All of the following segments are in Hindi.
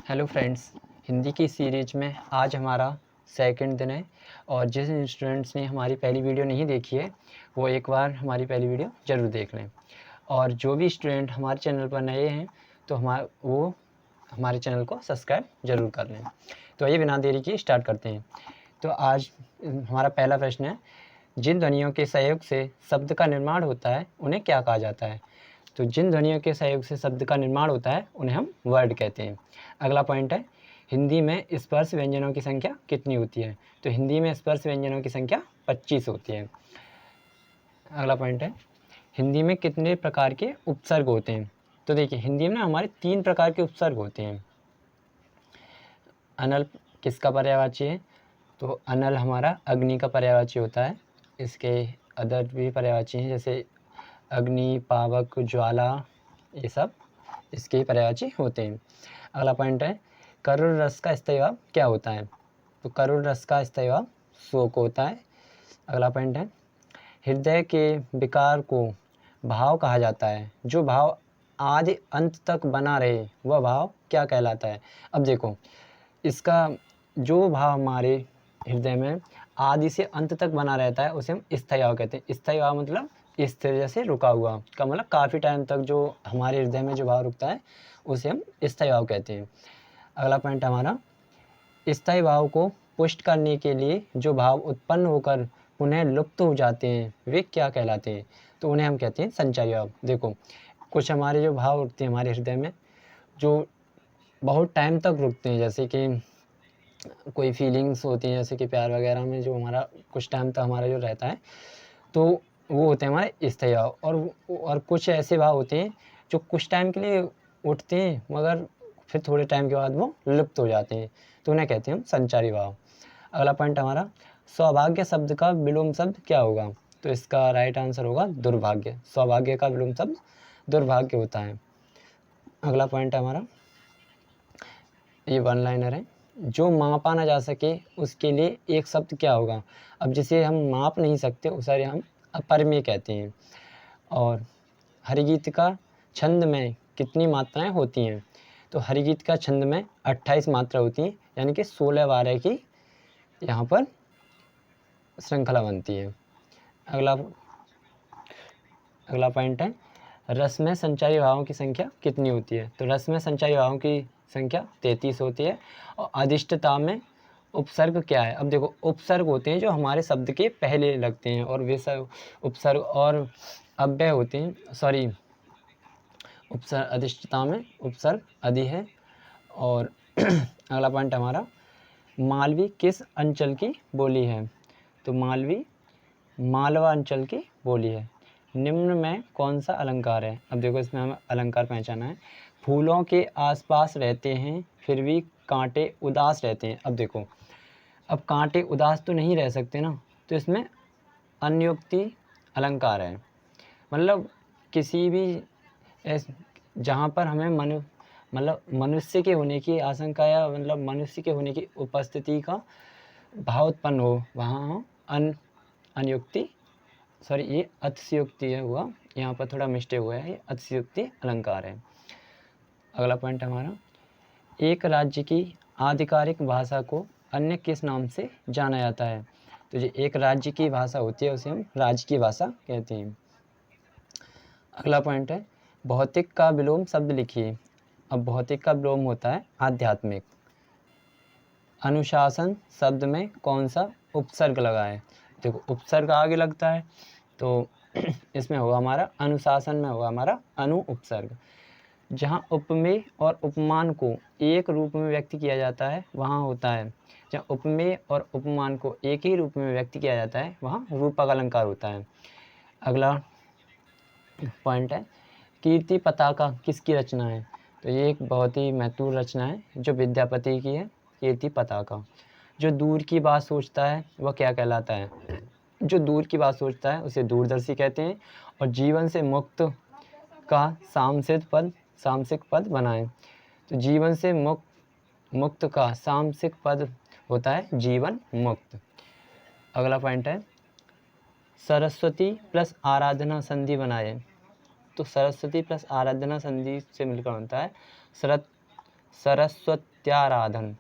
हेलो फ्रेंड्स, हिंदी की सीरीज में आज हमारा सेकंड दिन है। और जिस स्टूडेंट्स ने हमारी पहली वीडियो नहीं देखी है वो एक बार हमारी पहली वीडियो ज़रूर देख लें। और जो भी स्टूडेंट हमारे चैनल पर नए हैं तो वो हमारे चैनल को सब्सक्राइब ज़रूर कर लें। तो ये बिना देरी के स्टार्ट करते हैं। तो आज हमारा पहला प्रश्न है, जिन ध्वनियों के सहयोग से शब्द का निर्माण होता है उन्हें क्या कहा जाता है? तो जिन ध्वनियों के सहयोग से शब्द का निर्माण होता है उन्हें हम वर्ड कहते हैं। अगला पॉइंट है, हिंदी में स्पर्श व्यंजनों की संख्या कितनी होती है? तो हिंदी में स्पर्श व्यंजनों की संख्या 25 होती है। अगला पॉइंट है, हिंदी में कितने प्रकार के उपसर्ग होते हैं? तो देखिए, हिंदी में ना हमारे 3 प्रकार के उपसर्ग होते हैं। अनल किसका पर्यायवाची है? तो अनल हमारा अग्नि का पर्यायवाची होता है। इसके अदर भी पर्यायवाची हैं, जैसे अग्नि, पावक, ज्वाला, ये सब इसके पर्यायवाची होते हैं। अगला पॉइंट है, करुण रस का स्थायी क्या होता है? तो करुण रस का स्थायी शोक होता है। अगला पॉइंट है, हृदय के विकार को भाव कहा जाता है। जो भाव आदि अंत तक बना रहे वह भाव क्या कहलाता है? अब देखो, इसका जो भाव हमारे हृदय में आदि से अंत तक बना रहता है उसे हम स्थायी भाव कहते हैं। स्थायी भाव मतलब स्थिर, जैसे रुका हुआ का मतलब काफ़ी टाइम तक जो हमारे हृदय में जो भाव रुकता है उसे हम स्थायी भाव कहते हैं। अगला पॉइंट हमारा, स्थायी भाव को पुष्ट करने के लिए जो भाव उत्पन्न होकर पुनः लुप्त हो जाते हैं वे क्या कहलाते हैं? तो उन्हें हम कहते हैं संचारी भाव। देखो, कुछ हमारे जो भाव रुकते हैं हमारे हृदय में, जो बहुत टाइम तक रुकते हैं, जैसे कि कोई फीलिंग्स होती हैं, जैसे कि प्यार वगैरह में जो हमारा कुछ टाइम तक हमारा जो रहता है, तो वो होते हैं हमारे स्थायी भाव। और कुछ ऐसे भाव होते हैं जो कुछ टाइम के लिए उठते हैं मगर फिर थोड़े टाइम के बाद वो लुप्त हो जाते हैं, तो उन्हें कहते हैं हम संचारी भाव। अगला पॉइंट हमारा, सौभाग्य शब्द का विलोम शब्द क्या होगा? तो इसका राइट आंसर होगा दुर्भाग्य। सौभाग्य का विलोम शब्द दुर्भाग्य होता है। अगला पॉइंट हमारा, ये वन लाइनर है, जो मापा ना जा सके उसके लिए एक शब्द क्या होगा? अब जिसे हम माप नहीं सकते उसे हम अपरिमेय कहते हैं। और हरिगीत का छंद में कितनी मात्राएं होती हैं? तो हरिगीत का छंद में 28 मात्रा होती हैं, यानी कि 16-12 की यहाँ पर श्रृंखला बनती है। अगला पॉइंट है, रस में संचारी भावों की संख्या कितनी होती है? तो रस में संचारी भावों की संख्या 33 होती है। और अधिष्ठता में उपसर्ग क्या है? अब देखो, उपसर्ग होते हैं जो हमारे शब्द के पहले लगते हैं, और वे सब उपसर्ग और अव्यय होते हैं। सॉरी, उपसर्ग अधिष्ठता में उपसर्ग अधि है। और अगला पॉइंट हमारा, मालवी किस अंचल की बोली है? तो मालवी मालवा अंचल की बोली है। निम्न में कौन सा अलंकार है? अब देखो, इसमें हमें अलंकार पहचाना है। फूलों के आसपास रहते हैं फिर भी कांटे उदास रहते हैं। अब देखो, अब कांटे उदास तो नहीं रह सकते ना, तो इसमें अन्योक्ति अलंकार है। मतलब किसी भी जहाँ पर हमें मनुष्य के होने की आशंका, या मतलब मनुष्य के होने की उपस्थिति का भाव उत्पन्न हो, वहाँ अन्योक्ति, सॉरी ये अतिशयोक्ति है हुआ, यहाँ पर थोड़ा मिस्टेक हुआ है, ये अतिशयोक्ति अलंकार है। अगला पॉइंट हमारा, एक राज्य की आधिकारिक भाषा को अन्य किस नाम से जाना जाता है? तो जो एक राज्य की भाषा होती है उसे हम राज्य की भाषा कहते हैं। अगला पॉइंट है, भौतिक का विलोम शब्द लिखिए। अब भौतिक का विलोम होता है आध्यात्मिक। अनुशासन शब्द में कौन सा उपसर्ग लगा है? देखो, उपसर्ग आगे लगता है तो इसमें होगा हमारा, अनुशासन में होगा हमारा अनु उपसर्ग। जहाँ उपमेय और उपमान को एक रूप में व्यक्त किया जाता है वहाँ होता है, जहाँ उपमेय और उपमान को एक ही रूप में व्यक्त किया जाता है वहाँ रूपक अलंकार होता है। अगला पॉइंट है, कीर्ति पताका किसकी रचना है? तो ये एक बहुत ही महत्वपूर्ण रचना है जो विद्यापति की है, कीर्ति पताका। जो दूर की बात सोचता है वह क्या कहलाता है? जो दूर की बात सोचता है उसे दूरदर्शी कहते हैं। और जीवन से मुक्त का सामसिक पद बनाएं। तो जीवन से मुक्त का सामसिक पद होता है जीवन मुक्त। अगला पॉइंट है, सरस्वती प्लस आराधना संधि बनाए। तो सरस्वती प्लस आराधना संधि से मिलकर बनता है सरस्वत्याराधन,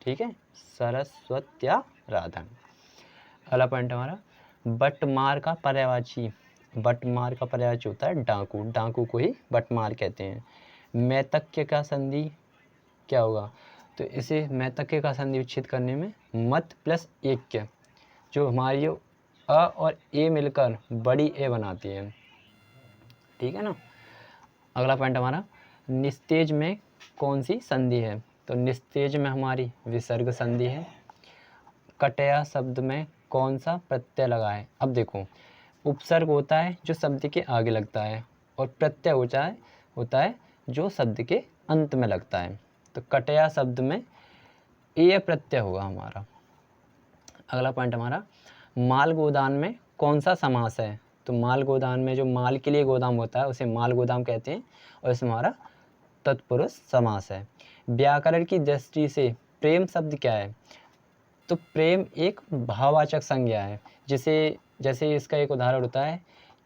ठीक है, सरस्वत्याराधन। अगला पॉइंट हमारा बटमार का पर्यायवाची, बटमार का पर्यायवाची होता है डाकू, डाकू को ही बटमार कहते हैं। मैतक्य का संधि क्या होगा, तो इसे मैतक्य का संधि विच्छेद करने में मत प्लस एक्य, जो हमारी अ और ए मिलकर बड़ी ए बनाती है, ठीक है ना। अगला पॉइंट हमारा निस्तेज में कौन सी संधि है, तो निस्तेज में हमारी विसर्ग संधि है। कटया शब्द में कौन सा प्रत्यय लगा है, अब देखो उपसर्ग होता है जो शब्द के आगे लगता है और प्रत्यय होता है जो शब्द के अंत में लगता है। तो कटया शब्द में ए प्रत्यय होगा हमारा। अगला पॉइंट हमारा माल गोदान में कौन सा समास है, तो माल गोदान में जो माल के लिए गोदाम होता है उसे माल गोदाम कहते हैं और इसमें हमारा तत्पुरुष समास है। व्याकरण की दृष्टि से प्रेम शब्द क्या है, तो प्रेम एक भाववाचक संज्ञा है, जैसे इसका एक उदाहरण होता है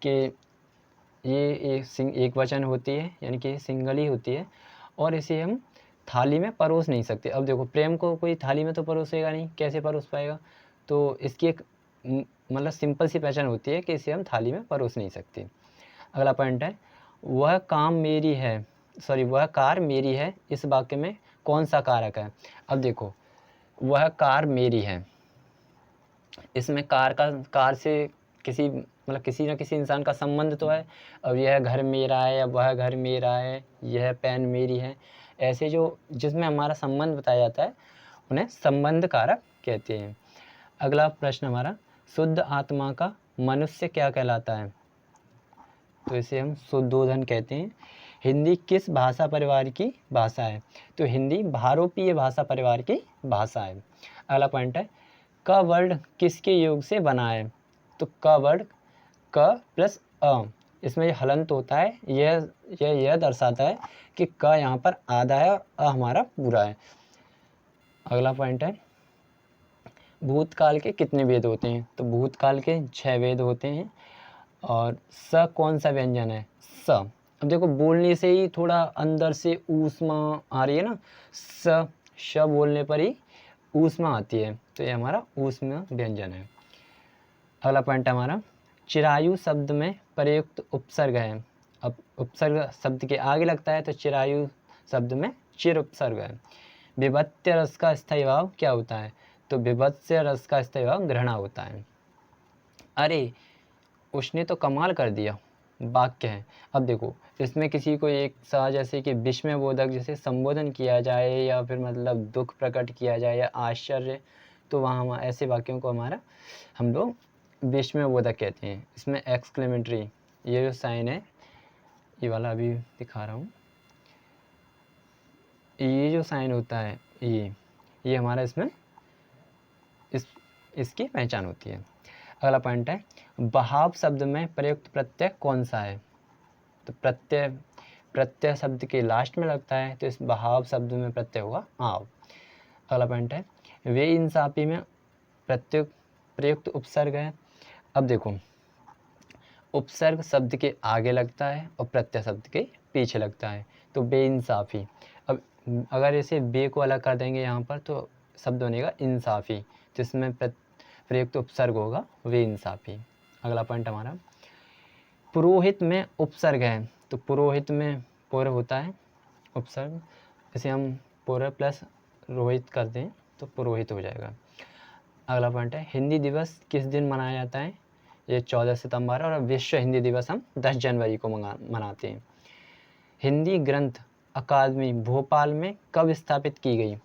कि ये एक वचन होती है, यानी कि सिंगल ही होती है और इसे हम थाली में परोस नहीं सकते। अब देखो प्रेम को कोई थाली में तो परोसेगा नहीं, कैसे परोस पाएगा, तो इसकी एक मतलब सिंपल सी पहचान होती है कि इसे हम थाली में परोस नहीं सकते। अगला पॉइंट है वह कार मेरी है, इस वाक्य में कौन सा कारक है। अब देखो वह कार मेरी है, इसमें कार से किसी न किसी इंसान का संबंध तो है। अब यह घर मेरा है, अब वह घर मेरा है, यह पेन मेरी है, ऐसे जिसमें हमारा संबंध बताया जाता है उन्हें संबंध कारक कहते हैं। अगला प्रश्न हमारा शुद्ध आत्मा का मनुष्य क्या कहलाता है, तो इसे हम शुद्धोधन कहते हैं। हिंदी किस भाषा परिवार की भाषा है, तो हिंदी भारोपीय भाषा परिवार की भाषा है। अगला पॉइंट है क वर्ड किसके योग से बना है, तो क वर्ड क प्लस अ, इसमें जो हलंत होता है यह दर्शाता है कि क यहाँ पर आधा है और अ हमारा पूरा है। अगला पॉइंट है भूतकाल के कितने वेद होते हैं, तो भूतकाल के 6 वेद होते हैं। और स कौन सा व्यंजन है, स। अब देखो बोलने से ही थोड़ा अंदर से ऊष्मा आ रही है ना, श बोलने पर ही ऊष्मा आती है, तो ये हमारा ऊष्मा व्यंजन है। अगला पॉइंट हमारा चिरायु शब्द में प्रयुक्त उपसर्ग है। अब उपसर्ग शब्द के आगे लगता है तो चिरायु शब्द में चिर उपसर्ग है। विभत्य रस का स्थायी भाव क्या होता है, तो विभत्स्य रस का स्थायी भाव घृणा होता है। अरे उसने तो कमाल कर दिया वाक्य है। अब देखो इसमें किसी को एक सा जैसे कि विस्मयबोधक जैसे संबोधन किया जाए या फिर मतलब दुख प्रकट किया जाए या आश्चर्य, तो वहाँ हम ऐसे वाक्यों को हम लोग विस्मयबोधक कहते हैं। इसमें एक्सक्लेमेटरी ये जो साइन है, ये वाला अभी दिखा रहा हूँ, ये जो साइन होता है ये हमारा इसमें इसकी पहचान होती है। अगला पॉइंट है बहाव शब्द में प्रयुक्त प्रत्यय कौन सा है, तो प्रत्यय शब्द के लास्ट में लगता है, तो इस बहाव शब्द में प्रत्यय होगा आव। अगला पॉइंट है वे इंसाफी में प्रयुक्त उपसर्ग है। अब देखो उपसर्ग शब्द के आगे लगता है और प्रत्यय शब्द के पीछे लगता है, तो बेइंसाफी। अब अगर इसे बे को अलग कर देंगे यहाँ पर तो शब्द बनेगा इंसाफी, जिसमें प्रयुक्त उपसर्ग होगा वे इंसाफी। अगला पॉइंट हमारा पुरोहित में उपसर्ग है, तो पुरोहित में पुर होता है उपसर्ग, इसे हम पुर प्लस रोहित कर दें तो पुरोहित हो जाएगा। अगला पॉइंट है हिंदी दिवस किस दिन मनाया जाता है, ये 14 सितंबर और विश्व हिंदी दिवस हम 10 जनवरी को मनाते हैं। हिंदी ग्रंथ अकादमी भोपाल में कब स्थापित की गई,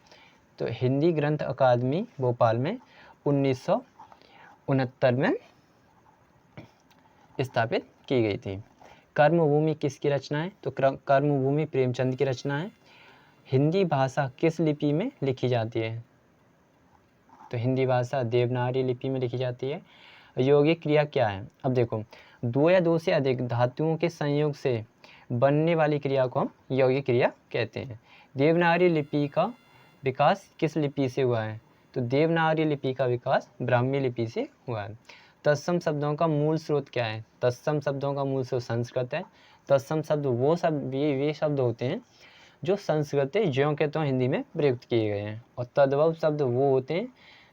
तो हिंदी ग्रंथ अकादमी भोपाल में 1969 में स्थापित की गई थी। कर्मभूमि किसकी रचना है, तो कर्मभूमि प्रेमचंद की रचना है। हिंदी भाषा किस लिपि में लिखी जाती है, तो हिंदी भाषा देवनागरी लिपि में लिखी जाती है। यौगिक क्रिया क्या है, अब देखो 2 या 2 से अधिक धातुओं के संयोग से बनने वाली क्रिया को हम यौगिक क्रिया कहते हैं। देवनागरी लिपि का विकास किस लिपि से हुआ है, तो देवनागरी लिपि का विकास ब्राह्मी लिपि से हुआ है। तत्सम शब्दों का मूल स्रोत क्या है, तत्सम शब्दों का मूल स्रोत संस्कृत है। तत्सम शब्द वे शब्द होते हैं जो संस्कृत से ज्यों के त्यों हिंदी में प्रयुक्त किए गए हैं। और तद्भव शब्द वो होते हैं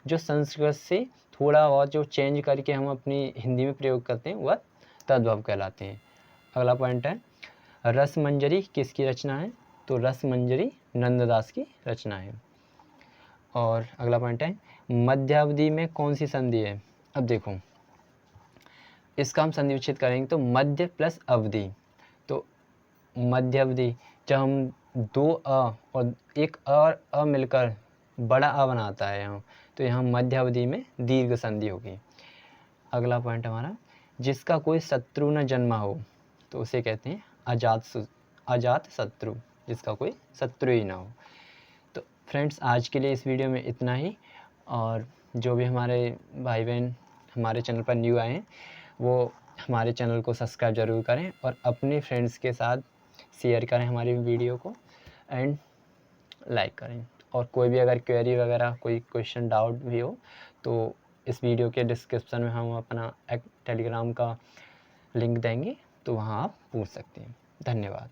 जो संस्कृत से थोड़ा और जो चेंज करके हम अपनी हिंदी में प्रयोग करते हैं वह तद्भव कहलाते हैं। अगला पॉइंट है रसमंजरी किसकी रचना है? तो रसमंजरी नंददास की रचना है। और अगला पॉइंट है मध्यावधि में कौन सी संधि है? अब देखो इसका हम संधि विच्छेद करेंगे तो मध्य प्लस अवधि, तो मध्यावधि जब हम दो और एक और मिलकर बड़ा बनाता है यहाँ, तो यहाँ मध्यावधि में दीर्घ संधि होगी। अगला पॉइंट हमारा जिसका कोई शत्रु न जन्मा हो, तो उसे कहते हैं अजात शत्रु, जिसका कोई शत्रु ही ना हो। तो फ्रेंड्स आज के लिए इस वीडियो में इतना ही। और जो भी हमारे भाई बहन हमारे चैनल पर न्यू आए हैं वो हमारे चैनल को सब्सक्राइब ज़रूर करें और अपने फ्रेंड्स के साथ शेयर करें हमारी वीडियो को एंड लाइक करें। और कोई भी अगर क्वेरी वगैरह कोई क्वेश्चन डाउट भी हो तो इस वीडियो के डिस्क्रिप्शन में हम अपना एक टेलीग्राम का लिंक देंगे, तो वहाँ आप पूछ सकते हैं। धन्यवाद।